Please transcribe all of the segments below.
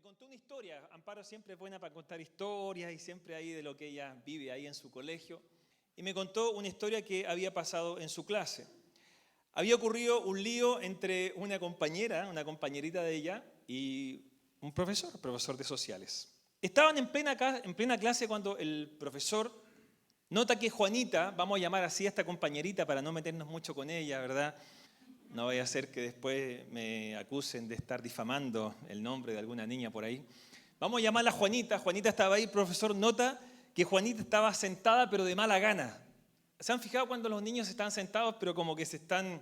Me contó una historia. Amparo siempre es buena para contar historias y siempre ahí de lo que ella vive ahí en su colegio. Y me contó una historia que había pasado en su clase. Había ocurrido un lío entre una compañerita de ella y un profesor de sociales. Estaban en plena clase cuando el profesor nota que Juanita, vamos a llamar así a esta compañerita para no meternos mucho con ella, ¿verdad? No vaya a ser que después me acusen de estar difamando el nombre de alguna niña por ahí. Vamos a llamarla Juanita. Juanita estaba ahí, el profesor nota que Juanita estaba sentada pero de mala gana. ¿Se han fijado cuando los niños están sentados pero como que se están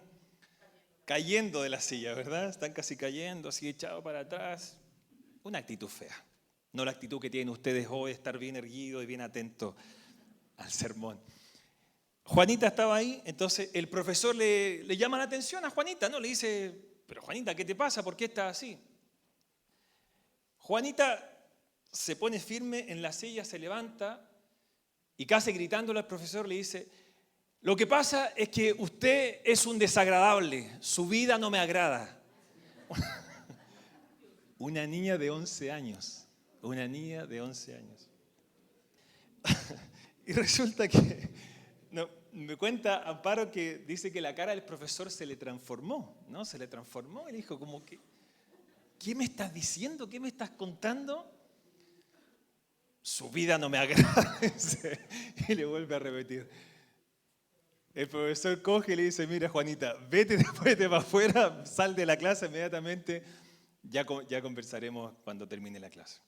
cayendo de la silla, ¿verdad? Están casi cayendo, así echados para atrás. Una actitud fea. No la actitud que tienen ustedes hoy, estar bien erguido y bien atento al sermón. Juanita estaba ahí, entonces el profesor le llama la atención a Juanita, ¿no? Le dice, pero Juanita, ¿qué te pasa? ¿Por qué estás así? Juanita se pone firme en la silla, se levanta y casi gritándole al profesor le dice, lo que pasa es que usted es un desagradable, su vida no me agrada. Una niña de 11 años, una niña de 11 años. Y resulta que, no, me cuenta Amparo que dice que la cara del profesor se le transformó, ¿no? Se le transformó y dijo como que, ¿qué me estás diciendo? ¿Qué me estás contando? Su vida no me agrada. Y le vuelve a repetir. El profesor coge y le dice, mira Juanita, vete para afuera, sal de la clase inmediatamente, ya conversaremos cuando termine la clase.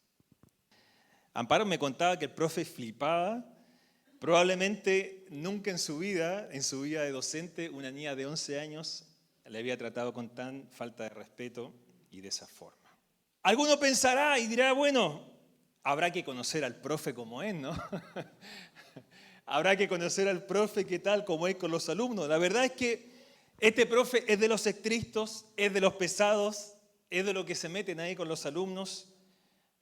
Amparo me contaba que el profe flipaba. Probablemente nunca en su vida de docente, una niña de 11 años le había tratado con tan falta de respeto y de esa forma. Alguno pensará y dirá, bueno, habrá que conocer al profe como es, ¿no? Habrá que conocer al profe qué tal, como es con los alumnos. La verdad es que este profe es de los estrictos, es de los pesados, es de los que se meten ahí con los alumnos.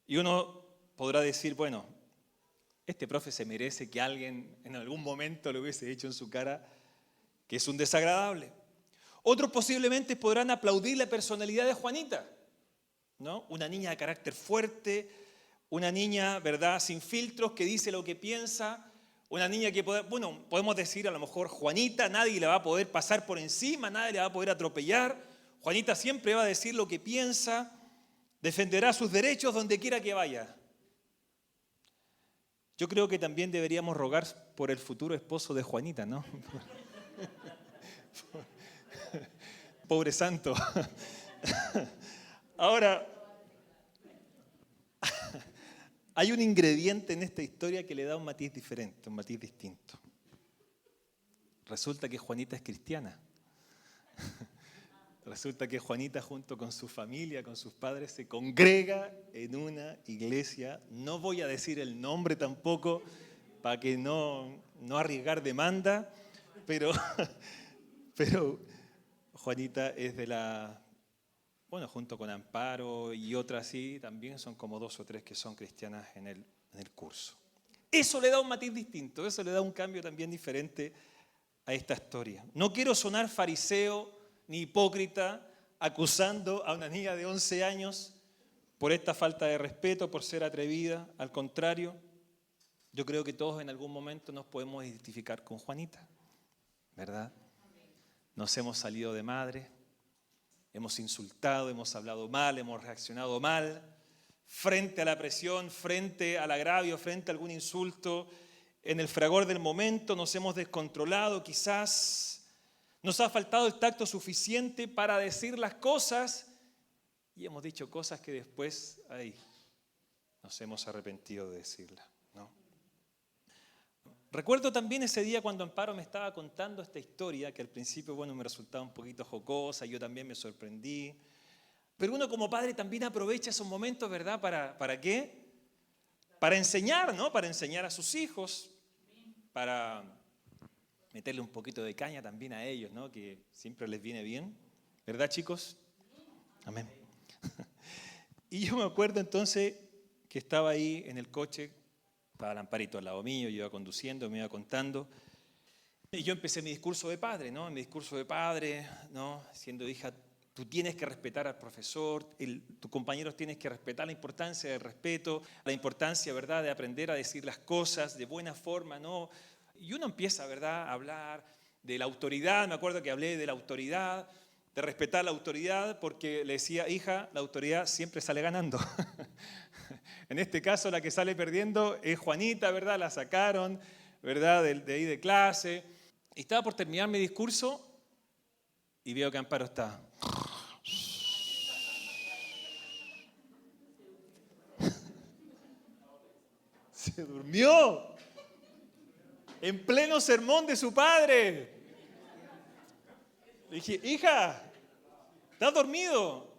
Y uno podrá decir, bueno, este profe se merece que alguien en algún momento le hubiese dicho en su cara que es un desagradable. Otros posiblemente podrán aplaudir la personalidad de Juanita, ¿no? Una niña de carácter fuerte, una niña, ¿verdad?, sin filtros, que dice lo que piensa, una niña que, podemos decir a lo mejor Juanita, nadie le va a poder pasar por encima, nadie le va a poder atropellar. Juanita siempre va a decir lo que piensa, defenderá sus derechos donde quiera que vaya. Yo creo que también deberíamos rogar por el futuro esposo de Juanita, ¿no? Pobre santo. Ahora, hay un ingrediente en esta historia que le da un matiz diferente, un matiz distinto. Resulta que Juanita es cristiana. Resulta que Juanita junto con su familia, con sus padres, se congrega en una iglesia. No voy a decir el nombre tampoco para que no arriesgar demanda, pero Juanita es de la, junto con Amparo y otras sí, también son como 2 o 3 que son cristianas en el curso. Eso le da un matiz distinto, eso le da un cambio también diferente a esta historia. No quiero sonar fariseo ni hipócrita, acusando a una niña de 11 años por esta falta de respeto, por ser atrevida. Al contrario, yo creo que todos en algún momento nos podemos identificar con Juanita, ¿verdad? Nos hemos salido de madre, hemos insultado, hemos hablado mal, hemos reaccionado mal, frente a la presión, frente al agravio, frente a algún insulto. En el fragor del momento nos hemos descontrolado, quizás nos ha faltado el tacto suficiente para decir las cosas y hemos dicho cosas que después nos hemos arrepentido de decirlas, ¿no? Recuerdo también ese día cuando Amparo me estaba contando esta historia que al principio, me resultaba un poquito jocosa, yo también me sorprendí. Pero uno como padre también aprovecha esos momentos, ¿verdad? ¿Para qué? Para enseñar, ¿no? Para enseñar a sus hijos, para meterle un poquito de caña también a ellos, ¿no? Que siempre les viene bien. ¿Verdad, chicos? Amén. Y yo me acuerdo entonces que estaba ahí en el coche, estaba el Amparito al lado mío, yo iba conduciendo, me iba contando. Y yo empecé mi discurso de padre, ¿no? Mi discurso de padre, ¿no? Siendo hija Tú tienes que respetar al profesor, tus compañeros tienes que respetar la importancia del respeto, la importancia, ¿verdad?, de aprender a decir las cosas de buena forma, ¿no? Y uno empieza, ¿verdad?, a hablar de la autoridad. Me acuerdo que hablé de la autoridad, de respetar la autoridad, porque le decía, hija, la autoridad siempre sale ganando. En este caso, la que sale perdiendo es Juanita, ¿verdad? La sacaron, ¿verdad?, de ahí de clase. Y estaba por terminar mi discurso y veo que Amparo está. Se durmió en pleno sermón de su padre. Le dije, hija, ¿estás dormido?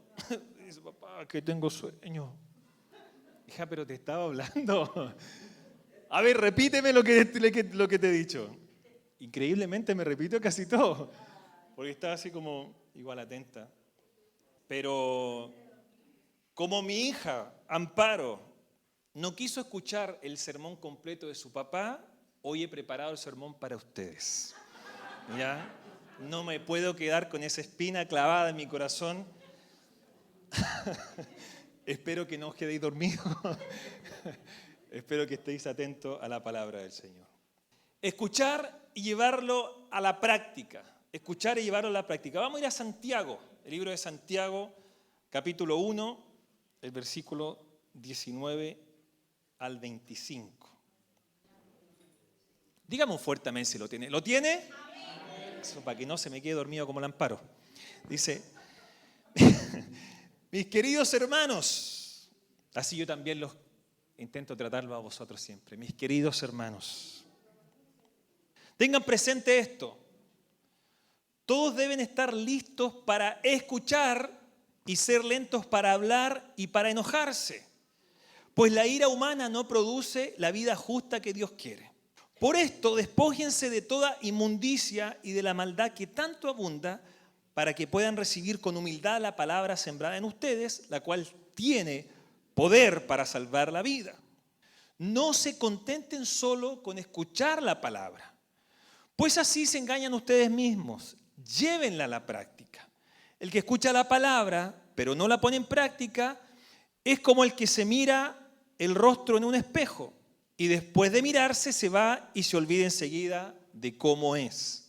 Dice, papá, que tengo sueño. Hija, pero te estaba hablando. A ver, repíteme lo que te he dicho. Increíblemente me repito casi todo, porque estaba así como igual atenta. Pero como mi hija, Amparo, no quiso escuchar el sermón completo de su papá, hoy he preparado el sermón para ustedes. ¿Ya? No me puedo quedar con esa espina clavada en mi corazón. Espero que no os quedéis dormidos. Espero que estéis atentos a la palabra del Señor. Escuchar y llevarlo a la práctica. Escuchar y llevarlo a la práctica. Vamos a ir a Santiago, el libro de Santiago, capítulo 1, el versículo 19 al 25. Dígame un fuerte amén si lo tiene. ¿Lo tiene? Eso para que no se me quede dormido como el Amparo. Dice, mis queridos hermanos, así yo también los intento tratarlo a vosotros siempre, mis queridos hermanos, tengan presente esto, todos deben estar listos para escuchar y ser lentos para hablar y para enojarse, pues la ira humana no produce la vida justa que Dios quiere. Por esto, despójense de toda inmundicia y de la maldad que tanto abunda, para que puedan recibir con humildad la palabra sembrada en ustedes, la cual tiene poder para salvar la vida. No se contenten solo con escuchar la palabra, pues así se engañan ustedes mismos. Llévenla a la práctica. El que escucha la palabra, pero no la pone en práctica, es como el que se mira el rostro en un espejo y después de mirarse se va y se olvida enseguida de cómo es.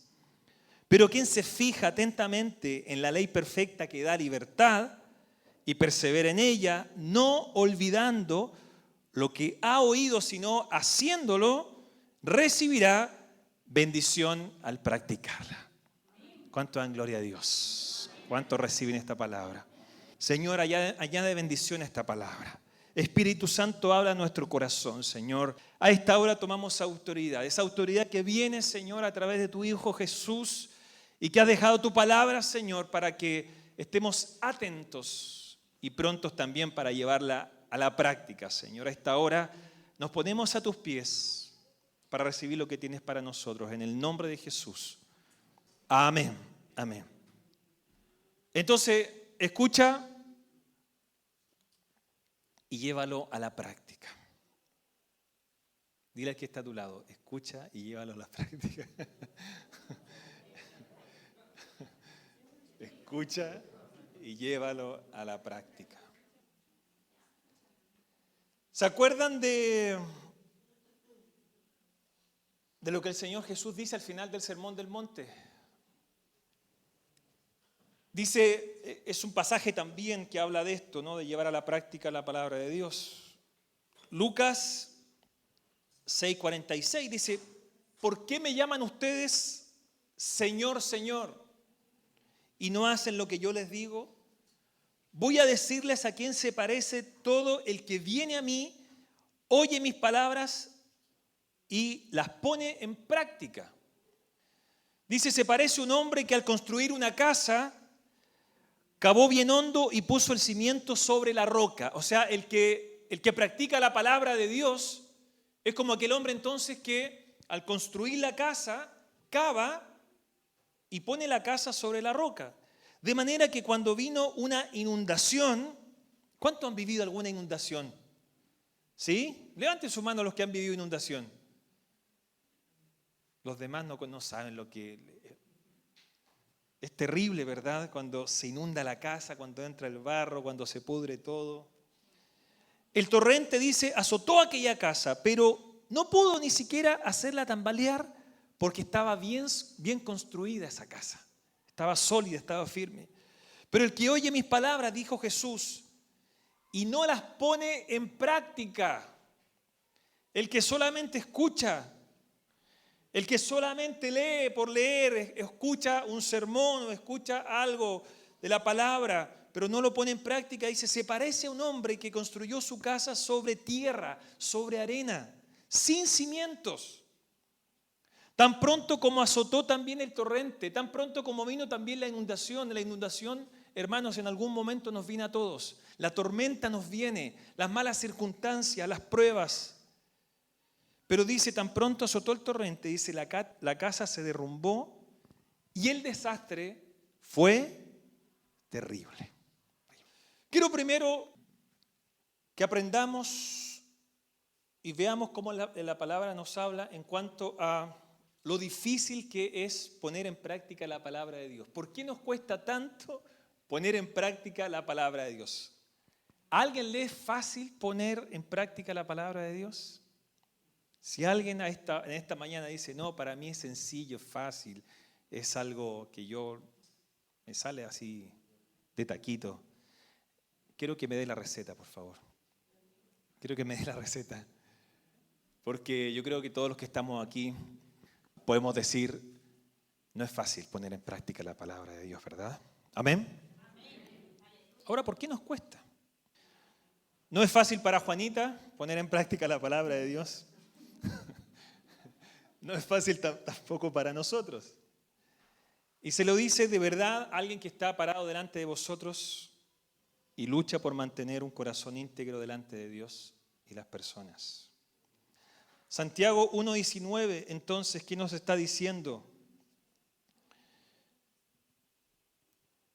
Pero quien se fija atentamente en la ley perfecta que da libertad y persevera en ella, no olvidando lo que ha oído, sino haciéndolo, recibirá bendición al practicarla. ¿Cuánto dan gloria a Dios? ¿Cuánto reciben esta palabra? Señor, añade bendición a esta palabra. Espíritu Santo, habla a nuestro corazón, Señor. A esta hora tomamos autoridad. Esa autoridad que viene, Señor, a través de tu Hijo Jesús y que has dejado tu palabra, Señor, para que estemos atentos y prontos también para llevarla a la práctica, Señor. A esta hora nos ponemos a tus pies para recibir lo que tienes para nosotros. En el nombre de Jesús. Amén. Amén. Entonces, escucha y llévalo a la práctica. Dile al que está a tu lado, escucha y llévalo a la práctica. Escucha y llévalo a la práctica. ¿Se acuerdan de lo que el Señor Jesús dice al final del Sermón del Monte? Dice, es un pasaje también que habla de esto, ¿no? De llevar a la práctica la palabra de Dios. Lucas 6:46 dice, ¿por qué me llaman ustedes Señor, Señor, y no hacen lo que yo les digo? Voy a decirles a quién se parece todo el que viene a mí, oye mis palabras y las pone en práctica. Dice, se parece un hombre que al construir una casa cavó bien hondo y puso el cimiento sobre la roca. O sea, el que practica la palabra de Dios es como aquel hombre entonces que al construir la casa, cava y pone la casa sobre la roca. De manera que cuando vino una inundación, ¿cuántos han vivido alguna inundación? ¿Sí? Levanten su mano los que han vivido inundación. Los demás no saben lo que... Es terrible, ¿verdad? Cuando se inunda la casa, cuando entra el barro, cuando se pudre todo. El torrente, dice, azotó aquella casa, pero no pudo ni siquiera hacerla tambalear porque estaba bien construida esa casa. Estaba sólida, estaba firme. Pero el que oye mis palabras, dijo Jesús, y no las pone en práctica, el que solamente escucha, el que solamente lee por leer, escucha un sermón o escucha algo de la palabra, pero no lo pone en práctica, dice, se parece a un hombre que construyó su casa sobre tierra, sobre arena, sin cimientos. Tan pronto como azotó también el torrente, tan pronto como vino también la inundación, hermanos, en algún momento nos viene a todos. La tormenta nos viene, las malas circunstancias, las pruebas. Pero dice, tan pronto azotó el torrente, dice, la casa se derrumbó y el desastre fue terrible. Quiero primero que aprendamos y veamos cómo la palabra nos habla en cuanto a lo difícil que es poner en práctica la palabra de Dios. ¿Por qué nos cuesta tanto poner en práctica la palabra de Dios? ¿A alguien le es fácil poner en práctica la palabra de Dios? Si alguien en esta mañana dice, no, para mí es sencillo, es fácil, es algo que me sale así de taquito, quiero que me dé la receta, por favor. Quiero que me dé la receta. Porque yo creo que todos los que estamos aquí podemos decir, no es fácil poner en práctica la palabra de Dios, ¿verdad? ¿Amén? Ahora, ¿por qué nos cuesta? ¿No es fácil para Juanita poner en práctica la palabra de Dios? No es fácil tampoco para nosotros. Y se lo dice de verdad alguien que está parado delante de vosotros y lucha por mantener un corazón íntegro delante de Dios y las personas. Santiago 1:19, entonces, ¿qué nos está diciendo?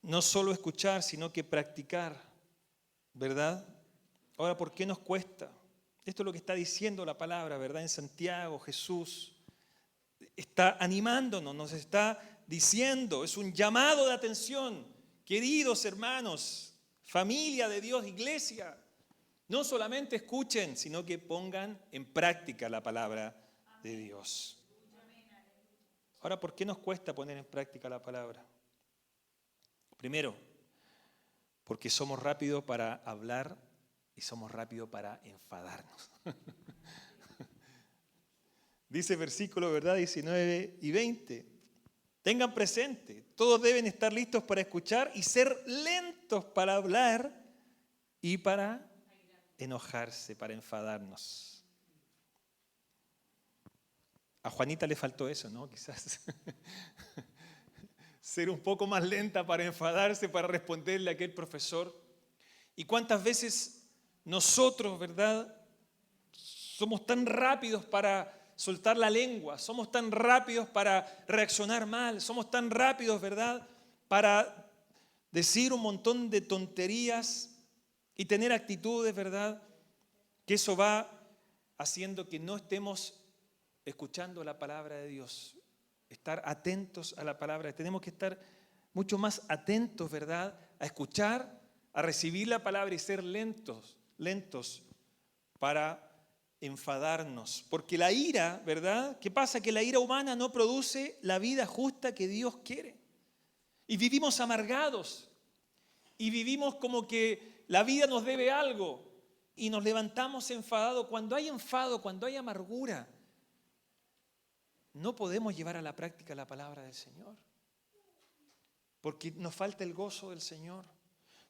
No solo escuchar, sino que practicar, ¿verdad? Ahora, ¿por qué nos cuesta? Esto es lo que está diciendo la palabra, ¿verdad? En Santiago, Jesús está animándonos, nos está diciendo, es un llamado de atención. Queridos hermanos, familia de Dios, iglesia, no solamente escuchen, sino que pongan en práctica la palabra de Dios. Ahora, ¿por qué nos cuesta poner en práctica la palabra? Primero, porque somos rápidos para hablar y somos rápidos para enfadarnos. Dice el versículo, ¿verdad? 19 y 20. Tengan presente, todos deben estar listos para escuchar y ser lentos para hablar y para enojarse, para enfadarnos. A Juanita le faltó eso, ¿no? Quizás ser un poco más lenta para enfadarse, para responderle a aquel profesor. ¿Y cuántas veces nosotros, verdad, somos tan rápidos para soltar la lengua, somos tan rápidos para reaccionar mal, somos tan rápidos, verdad, para decir un montón de tonterías y tener actitudes, verdad, que eso va haciendo que no estemos escuchando la palabra de Dios, estar atentos a la palabra. Tenemos que estar mucho más atentos, ¿verdad?, a escuchar, a recibir la palabra y ser lentos para enfadarnos. Porque la ira, ¿verdad?, ¿qué pasa? Que la ira humana no produce la vida justa que Dios quiere. Y vivimos amargados. Y vivimos como que la vida nos debe algo. Y nos levantamos enfadados. Cuando hay enfado, cuando hay amargura, no podemos llevar a la práctica la palabra del Señor. Porque nos falta el gozo del Señor.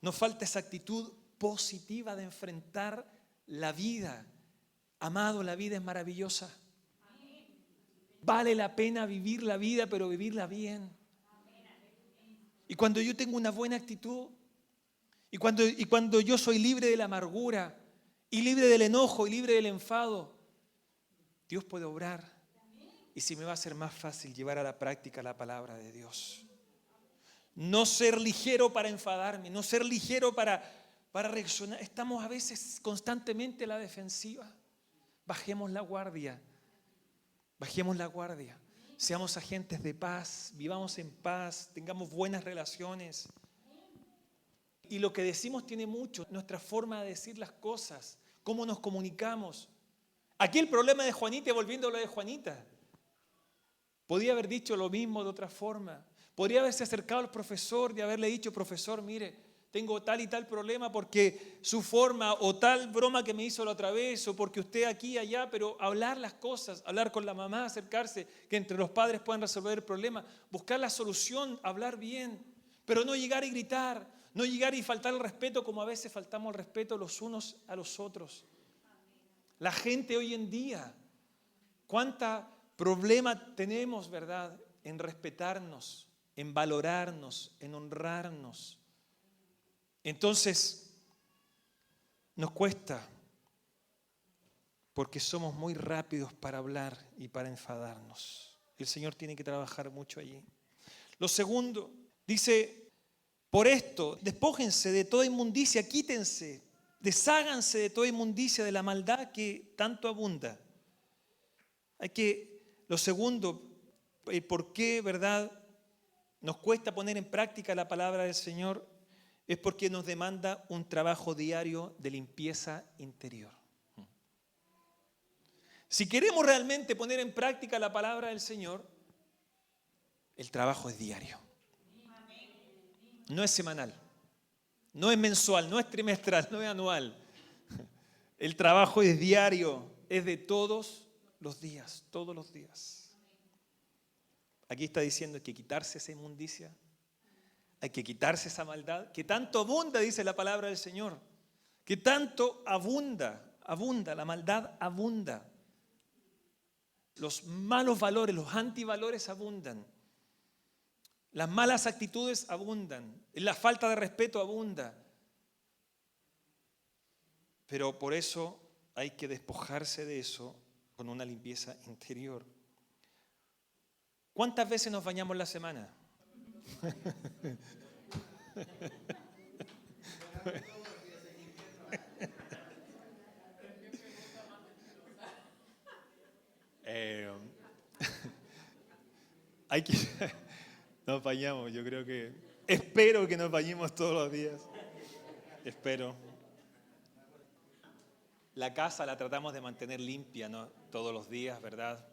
Nos falta esa actitud positiva de enfrentar la vida. Amado, la vida es maravillosa. Vale la pena vivir la vida, pero vivirla bien. Y cuando yo tengo una buena actitud, y cuando yo soy libre de la amargura, y libre del enojo, y libre del enfado, Dios puede obrar. Y si me va a ser más fácil llevar a la práctica la palabra de Dios. No ser ligero para enfadarme, no ser ligero para reaccionar. Estamos a veces constantemente a la defensiva. Bajemos la guardia. Bajemos la guardia. Seamos agentes de paz, vivamos en paz, tengamos buenas relaciones. Y lo que decimos tiene mucho, nuestra forma de decir las cosas, cómo nos comunicamos. Aquí el problema de Juanita, volviendo a lo de Juanita, podía haber dicho lo mismo de otra forma. Podría haberse acercado al profesor y haberle dicho, profesor, mire, tengo tal y tal problema porque su forma o tal broma que me hizo la otra vez o porque usted aquí y allá, pero hablar las cosas, hablar con la mamá, acercarse, que entre los padres puedan resolver el problema, buscar la solución, hablar bien, pero no llegar y gritar, no llegar y faltar el respeto como a veces faltamos el respeto los unos a los otros. La gente hoy en día, cuánta problema tenemos, ¿verdad?, en respetarnos, en valorarnos, en honrarnos. Entonces, nos cuesta porque somos muy rápidos para hablar y para enfadarnos. El Señor tiene que trabajar mucho allí. Lo segundo, dice, por esto, despójense de toda inmundicia, quítense, desháganse de toda inmundicia, de la maldad que tanto abunda. Lo segundo, el por qué, ¿verdad?, nos cuesta poner en práctica la palabra del Señor, es porque nos demanda un trabajo diario de limpieza interior. Si queremos realmente poner en práctica la palabra del Señor, el trabajo es diario. No es semanal, no es mensual, no es trimestral, no es anual. El trabajo es diario, es de todos los días, todos los días. Aquí está diciendo que hay que quitarse esa inmundicia. Hay que quitarse esa maldad, que tanto abunda, dice la palabra del Señor, que tanto abunda, la maldad abunda. Los malos valores, los antivalores abundan. Las malas actitudes abundan. La falta de respeto abunda. Pero por eso hay que despojarse de eso con una limpieza interior. ¿Cuántas veces nos bañamos en la semana? Hay que nos bañamos, yo creo que espero que nos bañemos todos los días. Espero. La casa la tratamos de mantener limpia, ¿no?, todos los días, ¿verdad?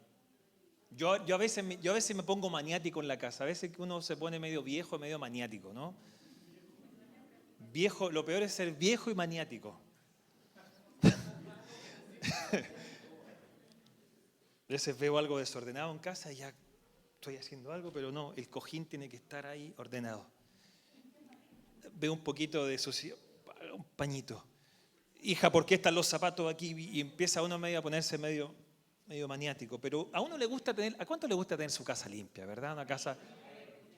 Yo a veces me pongo maniático en la casa. A veces que uno se pone medio viejo, medio maniático, ¿no? Viejo, lo peor es ser viejo y maniático. A veces veo algo desordenado en casa y ya estoy haciendo algo, pero no, el cojín tiene que estar ahí ordenado. Veo un poquito de sucio, un pañito. Hija, ¿por qué están los zapatos aquí? Y empieza uno medio a ponerse medio maniático. Pero a uno le gusta ¿a cuánto le gusta tener su casa limpia, verdad? Una casa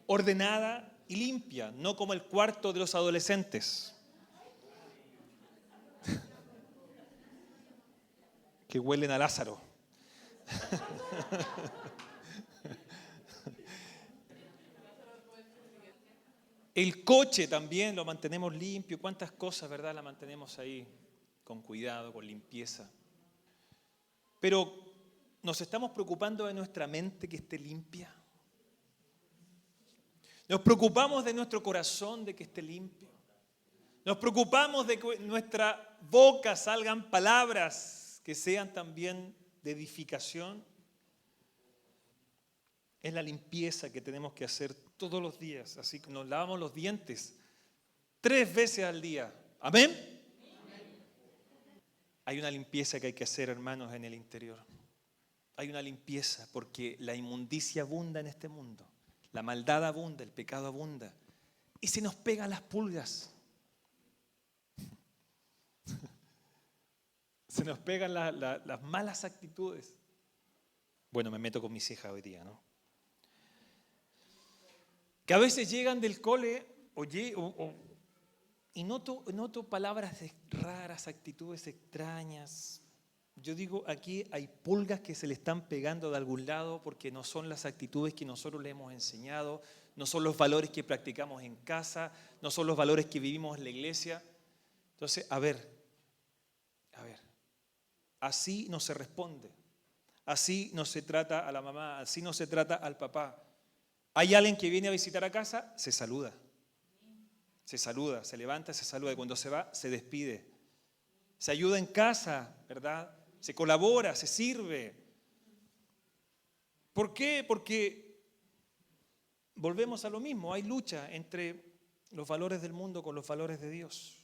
ordenada y limpia, no como el cuarto de los adolescentes. Que huelen a Lázaro. El coche también lo mantenemos limpio. ¿Cuántas cosas, verdad, la mantenemos ahí con cuidado, con limpieza? Pero ¿nos estamos preocupando de nuestra mente que esté limpia? ¿Nos preocupamos de nuestro corazón de que esté limpio? ¿Nos preocupamos de que en nuestra boca salgan palabras que sean también de edificación? Es la limpieza que tenemos que hacer todos los días. Así que nos lavamos los dientes 3 veces al día. ¿Amén? Hay una limpieza que hay que hacer, hermanos, en el interior. Hay una limpieza porque la inmundicia abunda en este mundo. La maldad abunda, el pecado abunda. Y se nos pegan las pulgas. Se nos pegan las malas actitudes. Bueno, me meto con mis hijas hoy día, ¿no? Que a veces llegan del cole y noto palabras raras, actitudes extrañas. Yo digo, aquí hay pulgas que se le están pegando de algún lado porque no son las actitudes que nosotros le hemos enseñado, no son los valores que practicamos en casa, no son los valores que vivimos en la iglesia. Entonces, a ver, así no se responde. así no se trata a la mamá, así no se trata al papá. Hay alguien que viene a visitar a casa, se saluda. Se saluda, se levanta, se saluda. Y cuando se va, se despide. Se ayuda en casa, ¿verdad? Se colabora, se sirve. ¿Por qué? Porque volvemos a lo mismo. Hay lucha entre los valores del mundo con los valores de Dios.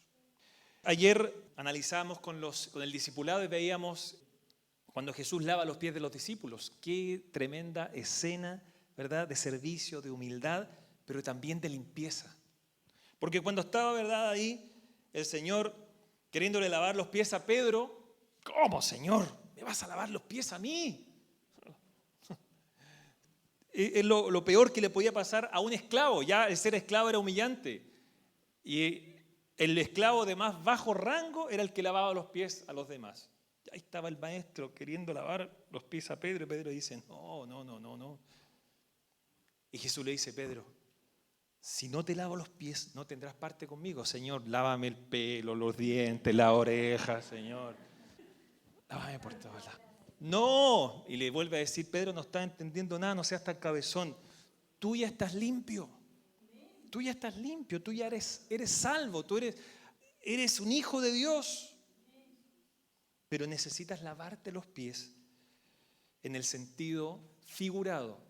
Ayer analizamos con el discipulado y veíamos cuando Jesús lava los pies de los discípulos. Qué tremenda escena, ¿verdad? De servicio, de humildad, pero también de limpieza. Porque cuando estaba, ¿verdad? Ahí el Señor queriéndole lavar los pies a Pedro, ¿cómo, Señor? ¿Me vas a lavar los pies a mí? Es lo peor que le podía pasar a un esclavo. Ya el ser esclavo era humillante. Y el esclavo de más bajo rango era el que lavaba los pies a los demás. Ahí estaba el maestro queriendo lavar los pies a Pedro. Y Pedro dice, no. Y Jesús le dice, Pedro, si no te lavo los pies, no tendrás parte conmigo. Señor, lávame el pelo, los dientes, la oreja, Señor. Lávame por todos lados. No. Y le vuelve a decir, Pedro, no estás entendiendo nada, no seas tan cabezón. Tú ya estás limpio. Tú ya estás limpio, tú ya eres salvo, tú eres un hijo de Dios. Pero necesitas lavarte los pies en el sentido figurado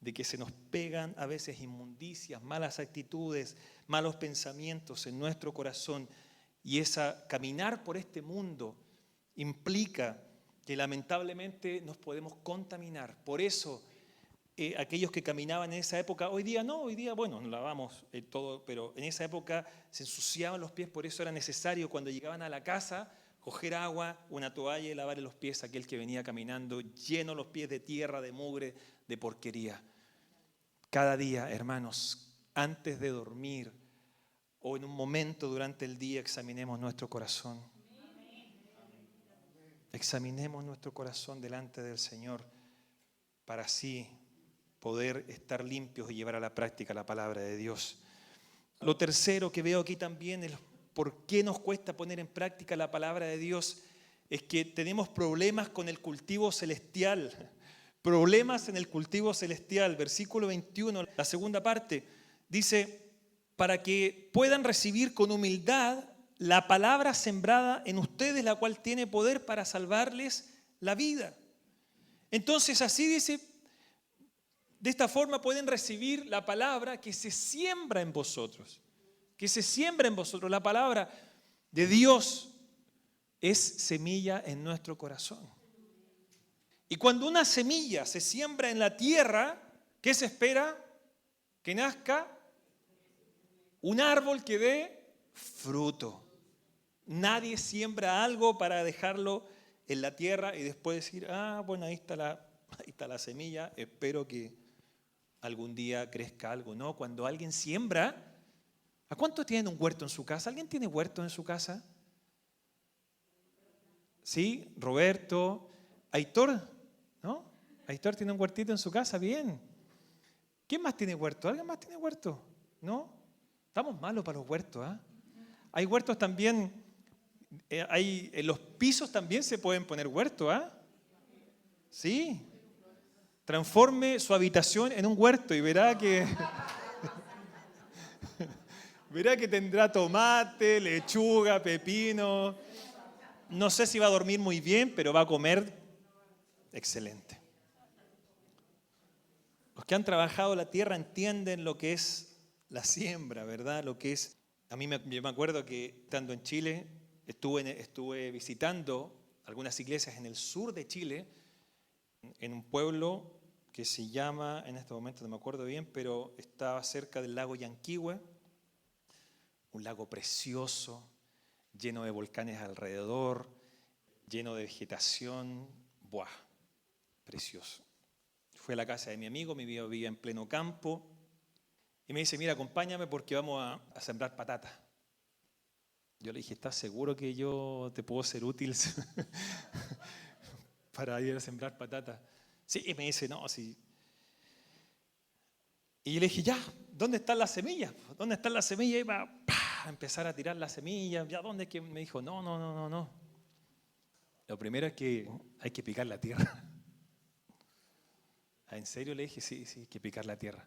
de que se nos pegan a veces inmundicias, malas actitudes, malos pensamientos en nuestro corazón. Y caminar por este mundo implica que lamentablemente nos podemos contaminar. Por eso aquellos que caminaban en esa época, hoy día bueno, nos lavamos todo, pero en esa época se ensuciaban los pies, por eso era necesario cuando llegaban a la casa coger agua, una toalla y lavarle los pies a aquel que venía caminando, lleno los pies de tierra, de mugre, de porquería. Cada día, hermanos, antes de dormir o en un momento durante el día, examinemos nuestro corazón. Examinemos nuestro corazón delante del Señor para así poder estar limpios y llevar a la práctica la palabra de Dios. Lo tercero que veo aquí también es por qué nos cuesta poner en práctica la palabra de Dios, es que tenemos problemas con el cultivo celestial. Problemas en el cultivo celestial. Versículo 21, la segunda parte, dice, para que puedan recibir con humildad la palabra sembrada en ustedes, la cual tiene poder para salvarles la vida. Entonces así dice, de esta forma pueden recibir la palabra que se siembra en vosotros. Que se siembra en vosotros. La palabra de Dios es semilla en nuestro corazón. Y cuando una semilla se siembra en la tierra, ¿qué se espera? Que nazca un árbol que dé fruto. Nadie siembra algo para dejarlo en la tierra y después decir, bueno, ahí está la semilla, espero que algún día crezca algo. No, cuando alguien siembra, ¿a cuántos tienen un huerto en su casa? ¿Alguien tiene huerto en su casa? ¿Sí? Roberto, Aitor, ¿no? Aitor tiene un huertito en su casa, bien. ¿Quién más tiene huerto? ¿Alguien más tiene huerto? ¿No? Estamos malos para los huertos, ¿ah? Hay huertos también, en los pisos también se pueden poner huertos, ¿ah? Sí. Transforme su habitación en un huerto y verá que tendrá tomate, lechuga, pepino. No sé si va a dormir muy bien, pero va a comer excelente. Los que han trabajado la tierra entienden lo que es la siembra, ¿verdad? Lo que es. Yo me acuerdo que estando en Chile, estuve visitando algunas iglesias en el sur de Chile, en un pueblo que se llama, en este momento no me acuerdo bien, pero estaba cerca del lago Yanquihue, un lago precioso, lleno de volcanes alrededor, lleno de vegetación, ¡buah! Precioso. Fui a la casa de mi amigo, mi amigo vivía en pleno campo, y me dice, mira, acompáñame porque vamos a sembrar patatas. Yo le dije, ¿estás seguro que yo te puedo ser útil para ir a sembrar patatas? Sí, y me dice, no, sí. Y yo le dije, ya, ¿dónde están las semillas? ¿Dónde están las semillas? Y iba a empezar a tirar las semillas. ¿Ya dónde es que? Me dijo, no. Lo primero es que hay que picar la tierra. ¿Ah, en serio? Le dije, sí, sí, hay que picar la tierra.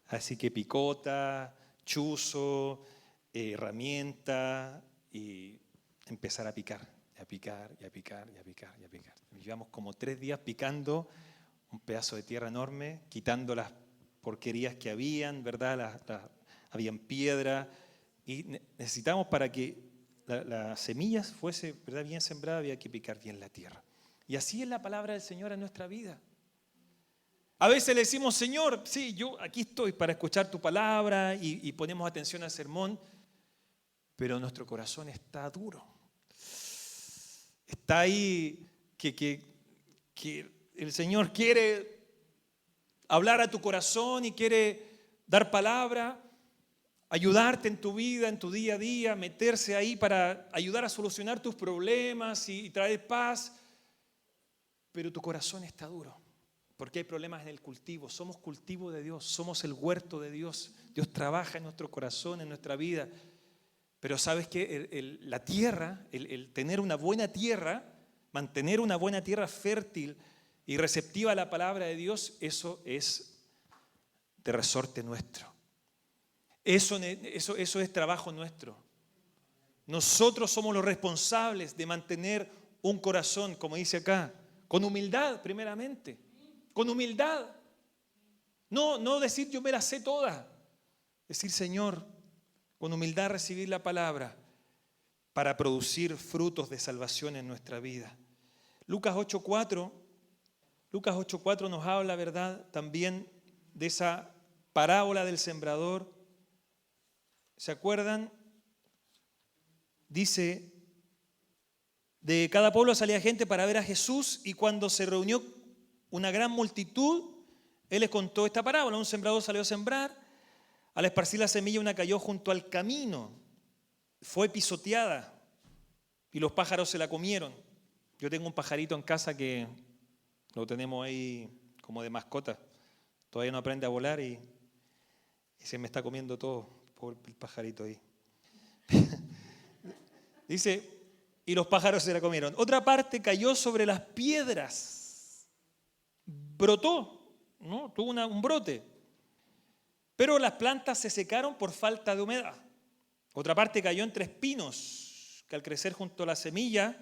Así que picota, chuzo, herramienta y empezar a picar, y a picar, y a picar, y a picar, y a picar. Llevamos como 3 días picando un pedazo de tierra enorme, quitando las porquerías que habían, ¿verdad? Habían piedra y necesitamos para que la semilla fuese, ¿verdad?, bien sembrada, había que picar bien la tierra. Y así es la palabra del Señor en nuestra vida. A veces le decimos, Señor, sí, yo aquí estoy para escuchar tu palabra y ponemos atención al sermón, pero nuestro corazón está duro. Está ahí que el Señor quiere hablar a tu corazón y quiere dar palabra, ayudarte en tu vida, en tu día a día, meterse ahí para ayudar a solucionar tus problemas y traer paz, pero tu corazón está duro. Porque hay problemas en el cultivo. Somos cultivo de Dios, somos el huerto de Dios. Dios trabaja en nuestro corazón, en nuestra vida. Pero sabes que la tierra, el tener una buena tierra, mantener una buena tierra fértil y receptiva a la palabra de Dios, eso es de resorte nuestro. Eso es trabajo nuestro. Nosotros somos los responsables de mantener un corazón, como dice acá, con humildad primeramente. Con humildad. No decir yo me la sé toda. Decir, Señor, con humildad recibir la palabra para producir frutos de salvación en nuestra vida. Lucas 8:4 nos habla, ¿verdad?, también de esa parábola del sembrador. ¿Se acuerdan? Dice, de cada pueblo salía gente para ver a Jesús y cuando se reunió una gran multitud, Él les contó esta parábola. Un sembrador salió a sembrar, al esparcir la semilla una cayó junto al camino, fue pisoteada y los pájaros se la comieron. Yo tengo un pajarito en casa que lo tenemos ahí como de mascota. Todavía no aprende a volar y se me está comiendo todo por el pajarito ahí. Dice, y los pájaros se la comieron. Otra parte cayó sobre las piedras. Brotó, ¿no? Tuvo un brote. Pero las plantas se secaron por falta de humedad. Otra parte cayó entre espinos, que al crecer junto a la semilla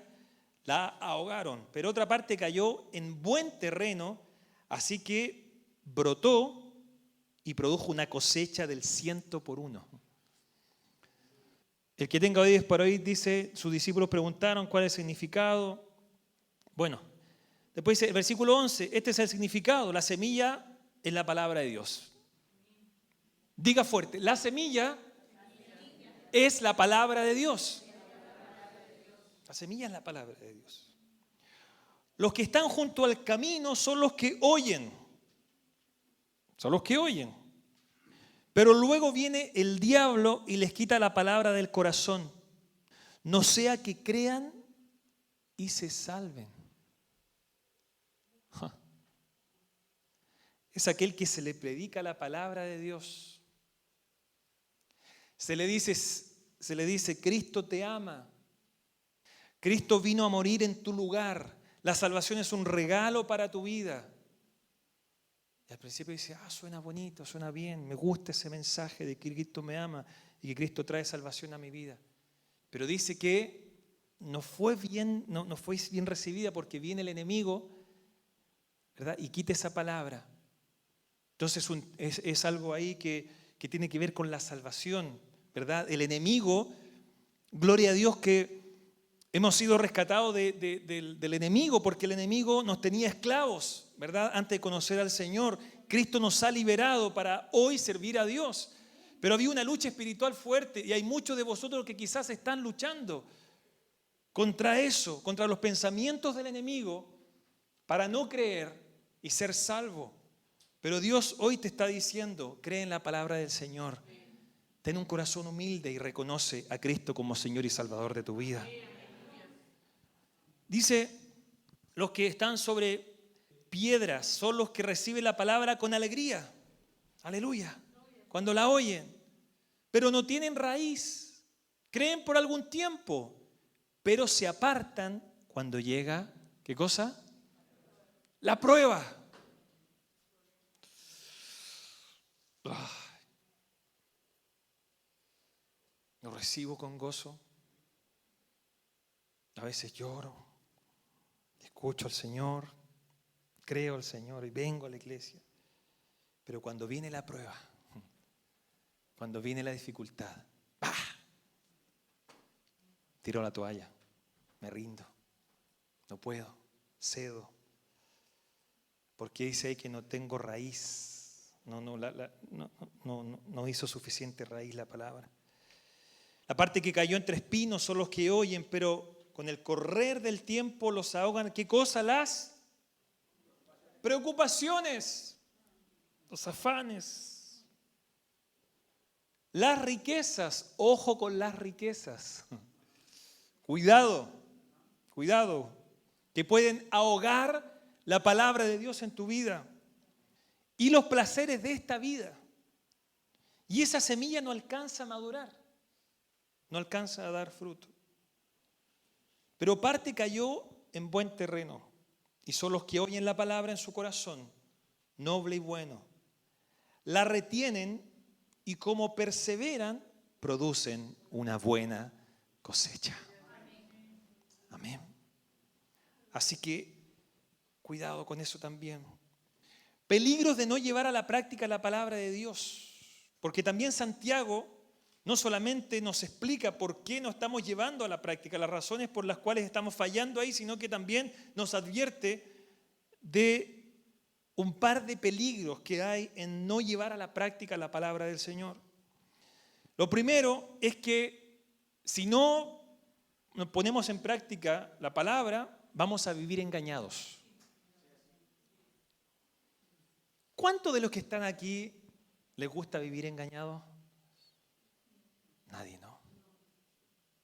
la ahogaron. Pero otra parte cayó en buen terreno, así que brotó y produjo una cosecha del 100 por 1. El que tenga oídos para oír, dice, sus discípulos preguntaron cuál es el significado. Bueno, después dice el versículo 11, este es el significado, la semilla es la palabra de Dios. Diga fuerte, la semilla es la palabra de Dios. La semilla es la palabra de Dios. Los que están junto al camino son los que oyen. Son los que oyen. Pero luego viene el diablo y les quita la palabra del corazón. No sea que crean y se salven. Es aquel que se le predica la palabra de Dios. Se le dice, Cristo te ama. Cristo vino a morir en tu lugar. La salvación es un regalo para tu vida. Y al principio dice, suena bonito, suena bien, me gusta ese mensaje de que Cristo me ama y que Cristo trae salvación a mi vida. Pero dice que no fue bien recibida porque viene el enemigo, ¿verdad?, y quita esa palabra. Entonces es algo ahí que tiene que ver con la salvación, ¿verdad? El enemigo, gloria a Dios que hemos sido rescatados del enemigo, porque el enemigo nos tenía esclavos, ¿verdad? Antes de conocer al Señor, Cristo nos ha liberado para hoy servir a Dios. Pero había una lucha espiritual fuerte y hay muchos de vosotros que quizás están luchando contra eso, contra los pensamientos del enemigo, para no creer y ser salvo. Pero Dios hoy te está diciendo, cree en la palabra del Señor. Ten un corazón humilde y reconoce a Cristo como Señor y Salvador de tu vida. Dice, los que están sobre piedras son los que reciben la palabra con alegría. Aleluya. Cuando la oyen. Pero no tienen raíz. Creen por algún tiempo. Pero se apartan cuando llega, ¿qué cosa? La prueba. lo recibo con gozo. A veces lloro, escucho al Señor, creo al Señor y vengo a la iglesia. Pero cuando viene la prueba, cuando viene la dificultad, ¡pah!, tiro la toalla, me rindo, no puedo, cedo. Porque dice ahí que no tengo raíz, no hizo suficiente raíz la palabra. La parte que cayó entre espinos son los que oyen, pero con el correr del tiempo los ahogan. ¿Qué cosa? Las preocupaciones, los afanes, las riquezas. Ojo con las riquezas. Cuidado, que pueden ahogar la palabra de Dios en tu vida y los placeres de esta vida. Y esa semilla no alcanza a madurar, no alcanza a dar fruto. Pero parte cayó en buen terreno y son los que oyen la palabra en su corazón, noble y bueno. La retienen y como perseveran, producen una buena cosecha. Amén. Así que cuidado con eso también. Peligros de no llevar a la práctica la palabra de Dios. Porque también Santiago no solamente nos explica por qué no estamos llevando a la práctica, las razones por las cuales estamos fallando ahí, sino que también nos advierte de un par de peligros que hay en no llevar a la práctica la palabra del Señor. Lo primero es que si no nos ponemos en práctica la palabra, vamos a vivir engañados. ¿Cuántos de los que están aquí les gusta vivir engañados? Nadie, ¿no?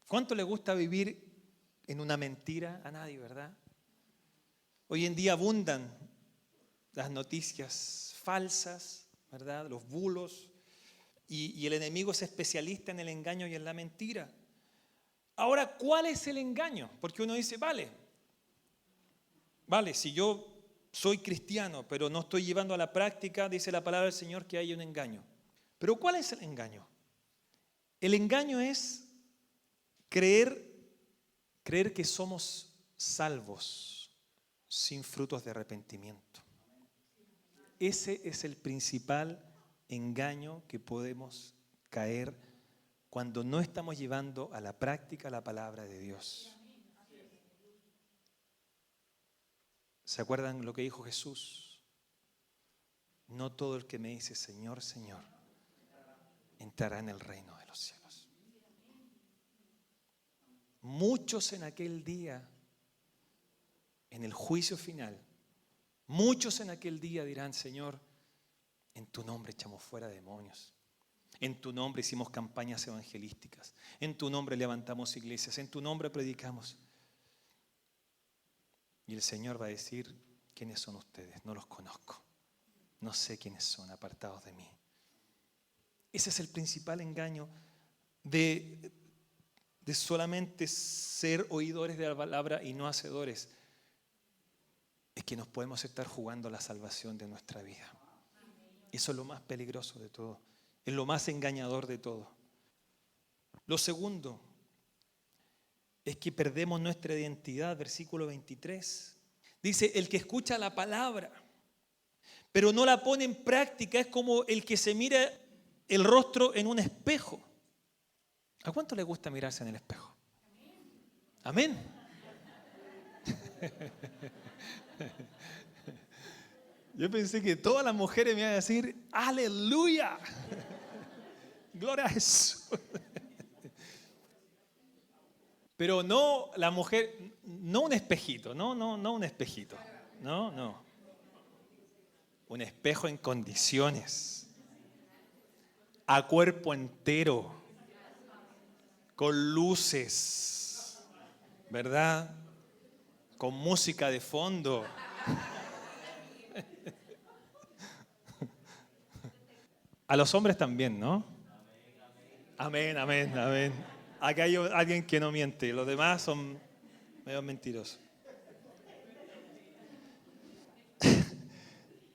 ¿Cuánto les gusta vivir en una mentira? A nadie, ¿verdad? Hoy en día abundan las noticias falsas, ¿verdad? Los bulos. Y el enemigo es especialista en el engaño y en la mentira. Ahora, ¿cuál es el engaño? Porque uno dice, vale, si yo soy cristiano, pero no estoy llevando a la práctica, dice la palabra del Señor que hay un engaño. Pero ¿cuál es el engaño? El engaño es creer que somos salvos sin frutos de arrepentimiento. Ese es el principal engaño que podemos caer cuando no estamos llevando a la práctica la palabra de Dios. ¿Se acuerdan lo que dijo Jesús? No todo el que me dice Señor, Señor, entrará en el reino de los cielos. Muchos en aquel día, en el juicio final, muchos en aquel día dirán, Señor, en tu nombre echamos fuera demonios. En tu nombre hicimos campañas evangelísticas. En tu nombre levantamos iglesias. En tu nombre predicamos. Y el Señor va a decir, ¿quiénes son ustedes? No los conozco. No sé quiénes son, apartados de mí. Ese es el principal engaño de solamente ser oidores de la palabra y no hacedores. Es que nos podemos estar jugando la salvación de nuestra vida. Eso es lo más peligroso de todo. Es lo más engañador de todo. Lo segundo es que perdemos nuestra identidad. Versículo 23. Dice, el que escucha la palabra, pero no la pone en práctica, es como el que se mira el rostro en un espejo. ¿A cuánto le gusta mirarse en el espejo? Amén. Yo pensé que todas las mujeres me iban a decir, ¡aleluya! ¡Gloria a Jesús! Pero no la mujer, no un espejito, no un espejito. No. Un espejo en condiciones, a cuerpo entero, con luces, ¿verdad? Con música de fondo. A los hombres también, ¿no? Amén. Aquí hay alguien que no miente, los demás son medio mentirosos.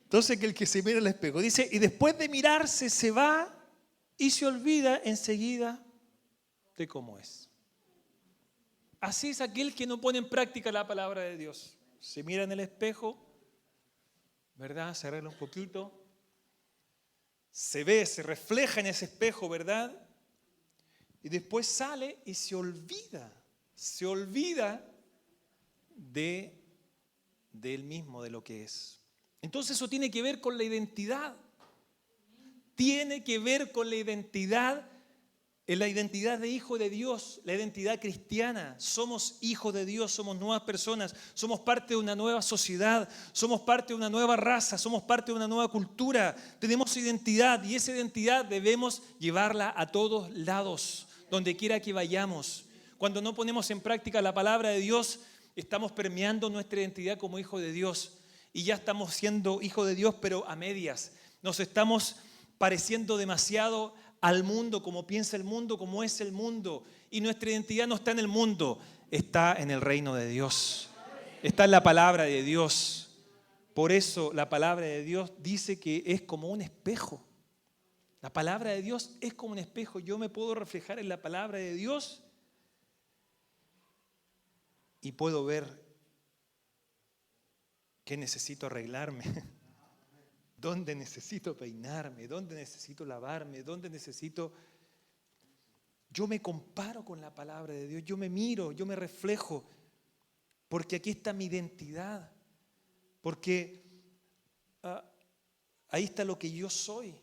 Entonces, que el que se mira al espejo, dice, y después de mirarse se va y se olvida enseguida de cómo es. Así es aquel que no pone en práctica la palabra de Dios. Se mira en el espejo, ¿verdad? Se arregla un poquito. Se ve, se refleja en ese espejo, ¿verdad? Y después sale y se olvida de él mismo, de lo que es. Entonces eso tiene que ver con la identidad. Tiene que ver con la identidad de hijo de Dios, la identidad cristiana. Somos hijos de Dios, somos nuevas personas, somos parte de una nueva sociedad, somos parte de una nueva raza, somos parte de una nueva cultura. Tenemos identidad y esa identidad debemos llevarla a todos lados, donde quiera que vayamos. Cuando no ponemos en práctica la palabra de Dios, estamos permeando nuestra identidad como hijo de Dios. Y ya estamos siendo hijos de Dios, pero a medias. Nos estamos pareciendo demasiado al mundo, como piensa el mundo, como es el mundo. Y nuestra identidad no está en el mundo, está en el reino de Dios. Está en la palabra de Dios. Por eso la palabra de Dios dice que es como un espejo. La palabra de Dios es como un espejo. Yo me puedo reflejar en la palabra de Dios y puedo ver qué necesito arreglarme, dónde necesito peinarme, dónde necesito lavarme, dónde necesito... Yo me comparo con la palabra de Dios, yo me miro, yo me reflejo, porque aquí está mi identidad, porque ahí está lo que yo soy,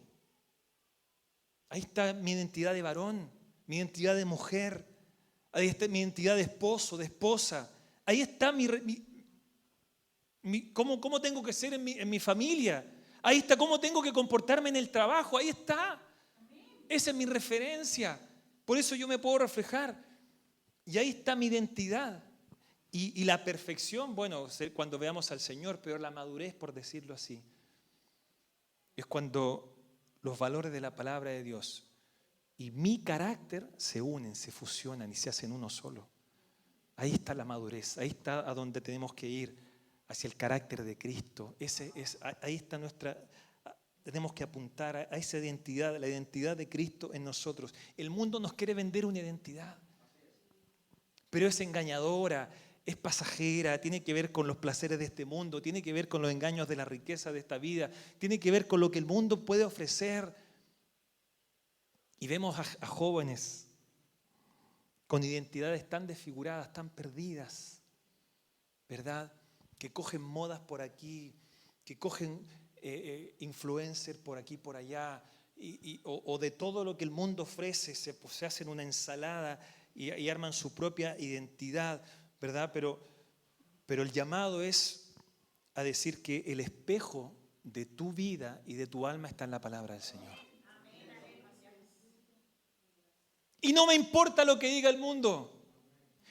ahí está mi identidad de varón, mi identidad de mujer, ahí está mi identidad de esposo, de esposa, ahí está cómo tengo que ser en mi familia. Ahí está cómo tengo que comportarme en el trabajo. Ahí está. Esa es mi referencia. Por eso yo me puedo reflejar. Y ahí está mi identidad. Y la perfección, bueno, cuando veamos al Señor, pero la madurez, por decirlo así, es cuando los valores de la palabra de Dios y mi carácter se unen, se fusionan y se hacen uno solo. Ahí está la madurez. Ahí está a donde tenemos que ir. Hacia el carácter de Cristo. Ahí está tenemos que apuntar a esa identidad, la identidad de Cristo en nosotros. El mundo nos quiere vender una identidad, pero es engañadora, es pasajera, tiene que ver con los placeres de este mundo, tiene que ver con los engaños de la riqueza de esta vida, tiene que ver con lo que el mundo puede ofrecer. Y vemos a jóvenes con identidades tan desfiguradas, tan perdidas, ¿verdad? Que cogen modas por aquí, que cogen influencers por aquí, por allá, o de todo lo que el mundo ofrece, se hacen una ensalada y arman su propia identidad, ¿verdad? Pero el llamado es a decir que el espejo de tu vida y de tu alma está en la palabra del Señor. Y no me importa lo que diga el mundo,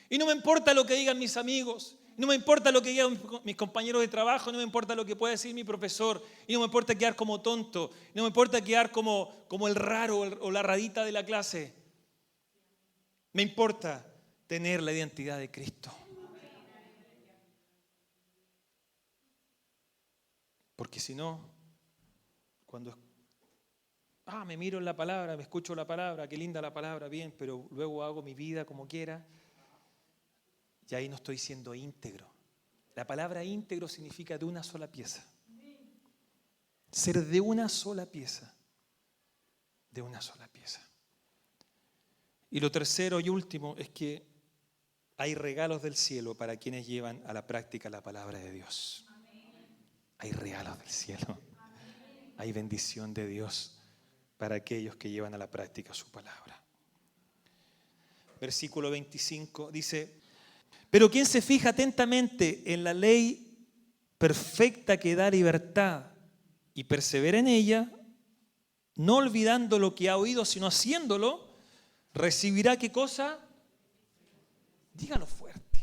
y no me importa lo que digan mis amigos, no me importa lo que digan mis compañeros de trabajo, no me importa lo que pueda decir mi profesor, y no me importa quedar como tonto, no me importa quedar como el raro o la rarita de la clase. Me importa tener la identidad de Cristo. Porque si no, cuando me miro en la palabra, me escucho la palabra, qué linda la palabra, bien, pero luego hago mi vida como quiera, y ahí no estoy siendo íntegro. La palabra íntegro significa de una sola pieza. Ser de una sola pieza. De una sola pieza. Y lo tercero y último es que hay regalos del cielo para quienes llevan a la práctica la palabra de Dios. Hay regalos del cielo. Hay bendición de Dios para aquellos que llevan a la práctica su palabra. Versículo 25 dice: pero quien se fija atentamente en la ley perfecta que da libertad y persevera en ella, no olvidando lo que ha oído, sino haciéndolo, recibirá ¿qué cosa? Dígalo fuerte.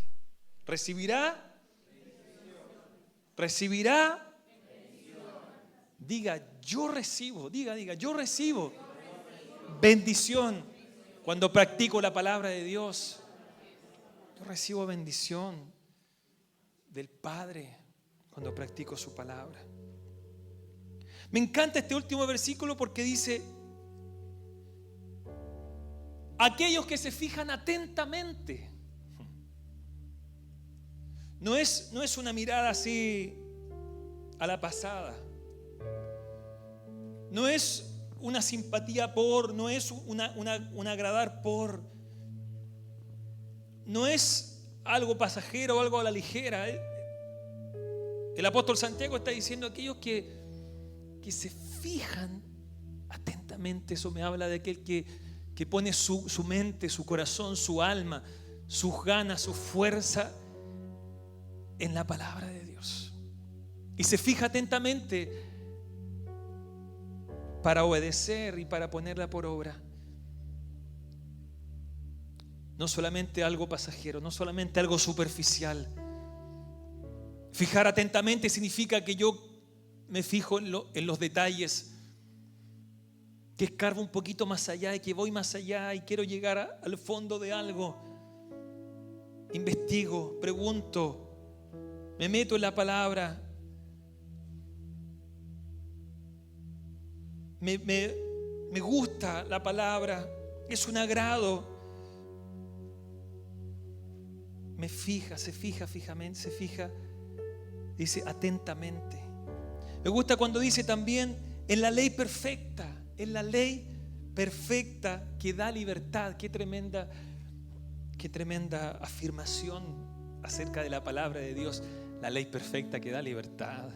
Recibirá. Diga, yo recibo. Diga, yo recibo bendición cuando practico la palabra de Dios. Yo recibo bendición del Padre cuando practico su palabra. Me encanta este último versículo porque dice: aquellos que se fijan atentamente. No es una mirada así a la pasada. No es una simpatía por, no es un agradar por. No es algo pasajero o algo a la ligera. El apóstol Santiago está diciendo aquellos que se fijan atentamente. Eso me habla de aquel que pone su mente, su corazón, su alma, sus ganas, su fuerza en la palabra de Dios. Y se fija atentamente para obedecer y para ponerla por obra. No solamente algo pasajero, no solamente algo superficial. Fijar atentamente significa que yo me fijo en los detalles, que escarbo un poquito más allá y que voy más allá y quiero llegar al fondo de algo. Investigo, pregunto, me meto en la palabra. Me gusta la palabra, es un agrado. Se fija, dice atentamente. Me gusta cuando dice también en la ley perfecta, que da libertad. Qué tremenda afirmación acerca de la palabra de Dios. La ley perfecta que da libertad.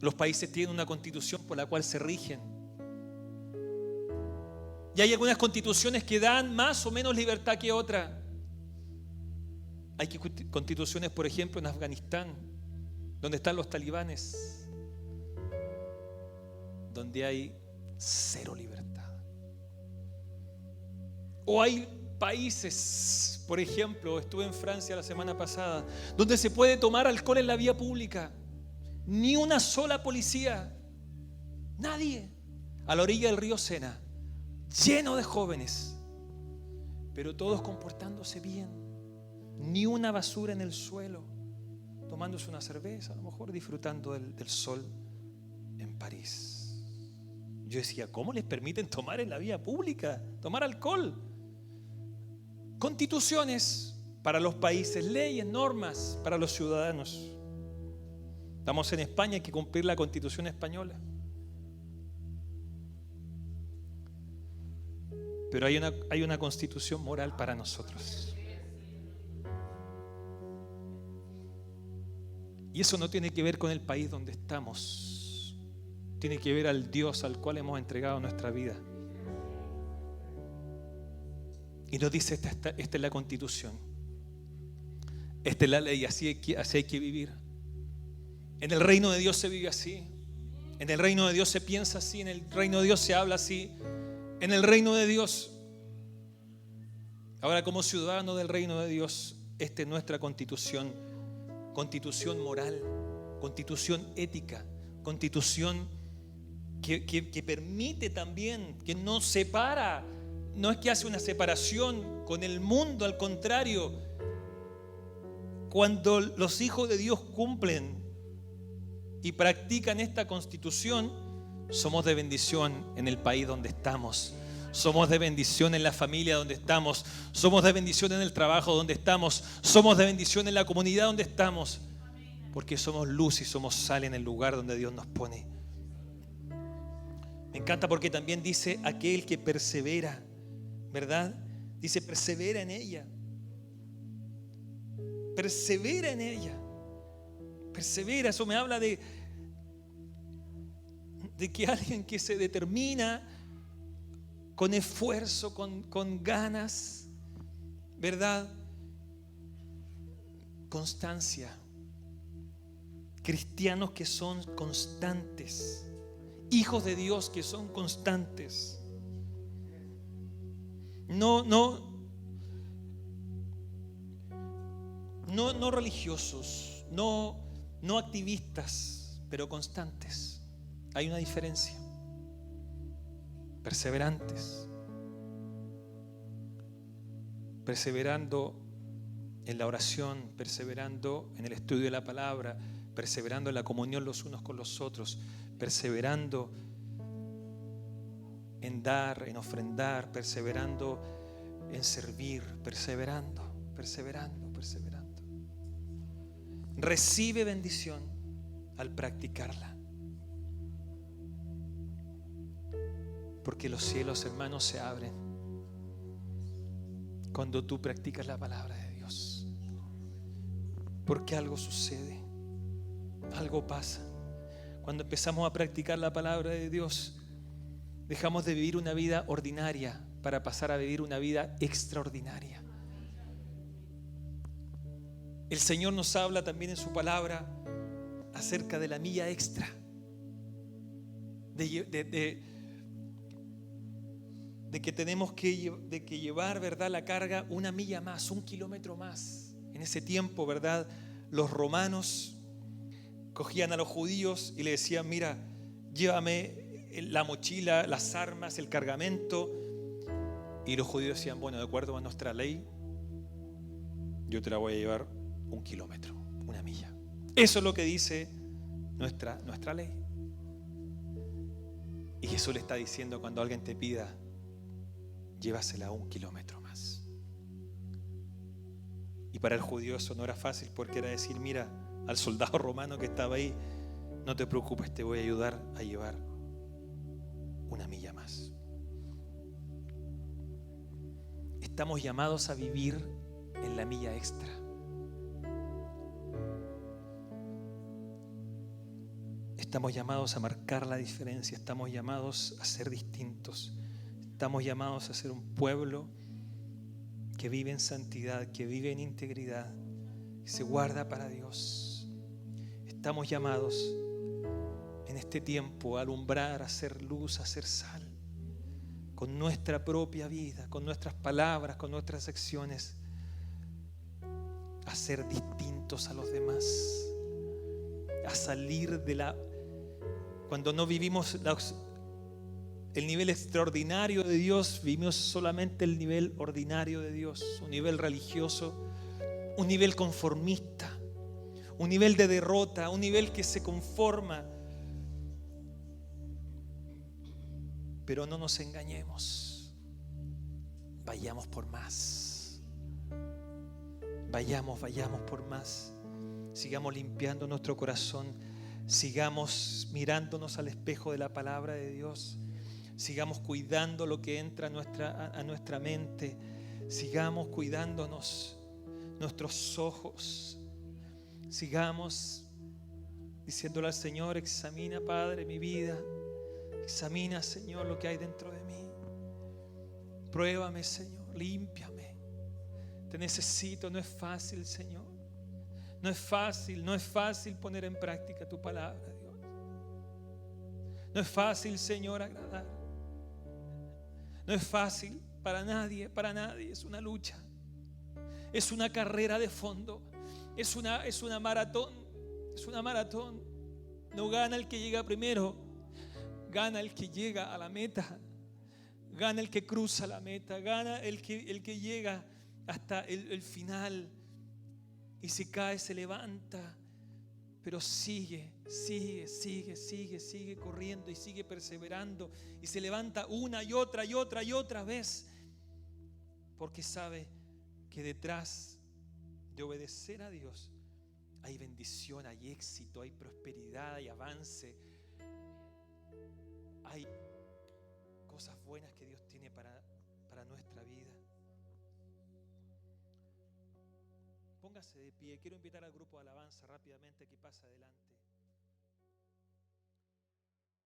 Los países tienen una constitución por la cual se rigen. Y hay algunas constituciones que dan más o menos libertad que otras. Hay constituciones, por ejemplo, en Afganistán, donde están los talibanes, donde hay cero libertad. O hay países, por ejemplo, estuve en Francia la semana pasada, donde se puede tomar alcohol en la vía pública. Ni una sola policía, nadie. A la orilla del río Sena, lleno de jóvenes, pero todos comportándose bien. Ni una basura en el suelo, tomándose una cerveza, a lo mejor disfrutando del sol en París. Yo decía, ¿cómo les permiten tomar en la vía pública? Tomar alcohol. Constituciones para los países, leyes, normas para los ciudadanos. Estamos en España, hay que cumplir la Constitución española. Pero hay una constitución moral para nosotros. Y eso no tiene que ver con el país donde estamos. Tiene que ver al Dios al cual hemos entregado nuestra vida. Y nos dice, esta es la constitución. Esta es la ley, así hay que vivir. En el reino de Dios se vive así. En el reino de Dios se piensa así. En el reino de Dios se habla así. En el reino de Dios. Ahora, como ciudadanos del reino de Dios, esta es nuestra constitución. Constitución moral, constitución ética, constitución que permite también, que no separa, no es que hace una separación con el mundo, al contrario. Cuando los hijos de Dios cumplen y practican esta constitución, somos de bendición en el país donde estamos. Somos de bendición en la familia donde estamos. Somos de bendición en el trabajo donde estamos. Somos de bendición en la comunidad donde estamos. Porque somos luz y somos sal en el lugar donde Dios nos pone. Me encanta porque también dice aquel que persevera, ¿verdad? Dice persevera en ella. Persevera en ella. Persevera, eso me habla de que alguien que se determina con esfuerzo, con ganas, ¿verdad? Constancia. Cristianos que son constantes. Hijos de Dios que son constantes. No religiosos, no activistas, pero constantes. Hay una diferencia. Perseverantes. Perseverando en la oración, perseverando en el estudio de la palabra, perseverando en la comunión los unos con los otros, perseverando en dar, en ofrendar, perseverando en servir, perseverando. Recibe bendición al practicarla. Porque los cielos, hermanos, se abren cuando tú practicas la palabra de Dios. Porque algo sucede, algo pasa. Cuando empezamos a practicar la palabra de Dios, dejamos de vivir una vida ordinaria para pasar a vivir una vida extraordinaria. El Señor nos habla también en su palabra acerca de la milla extra, de que tenemos que llevar, ¿verdad?, la carga una milla más, 1 kilómetro más. En ese tiempo, ¿verdad?, los romanos cogían a los judíos y le decían: mira, llévame la mochila, las armas, el cargamento. Y los judíos decían: bueno, de acuerdo a nuestra ley, yo te la voy a llevar 1 kilómetro, 1 milla. Eso es lo que dice nuestra ley. Y Jesús le está diciendo: cuando alguien te pida, llévasela 1 kilómetro más. Y para el judío eso no era fácil, porque era decir: mira, al soldado romano que estaba ahí, no te preocupes, te voy a ayudar a llevar 1 milla más. Estamos llamados a vivir en la milla extra. Estamos llamados a marcar la diferencia. Estamos llamados a ser distintos. Estamos llamados a ser un pueblo que vive en santidad, que vive en integridad, que se guarda para Dios. Estamos llamados en este tiempo a alumbrar, a hacer luz, a hacer sal, con nuestra propia vida, con nuestras palabras, con nuestras acciones, a ser distintos a los demás, a salir de cuando no vivimos el nivel extraordinario de Dios, vivimos solamente el nivel ordinario de Dios, un nivel religioso, un nivel conformista, un nivel de derrota, un nivel que se conforma. Pero no nos engañemos, vayamos por más, vayamos por más. Sigamos limpiando nuestro corazón, sigamos mirándonos al espejo de la palabra de Dios, sigamos cuidando lo que entra a nuestra mente, sigamos cuidándonos nuestros ojos, sigamos diciéndole al Señor: examina, Padre, mi vida, examina, Señor, lo que hay dentro de mí, pruébame, Señor, límpiame, te necesito. No es fácil, Señor, no es fácil poner en práctica tu palabra, Dios. No es fácil, Señor, agradar. No es fácil para nadie, es una lucha, es una carrera de fondo, es una maratón, No gana el que llega primero, gana el que llega a la meta, gana el que cruza la meta, gana el que llega hasta el final. Y si cae, se levanta, pero sigue corriendo y sigue perseverando, y se levanta una y otra vez, porque sabe que detrás de obedecer a Dios hay bendición, hay éxito, hay prosperidad, hay avance, hay cosas buenas que Dios tiene para nuestra vida. Póngase de pie. Quiero invitar al grupo de alabanza rápidamente que pase adelante.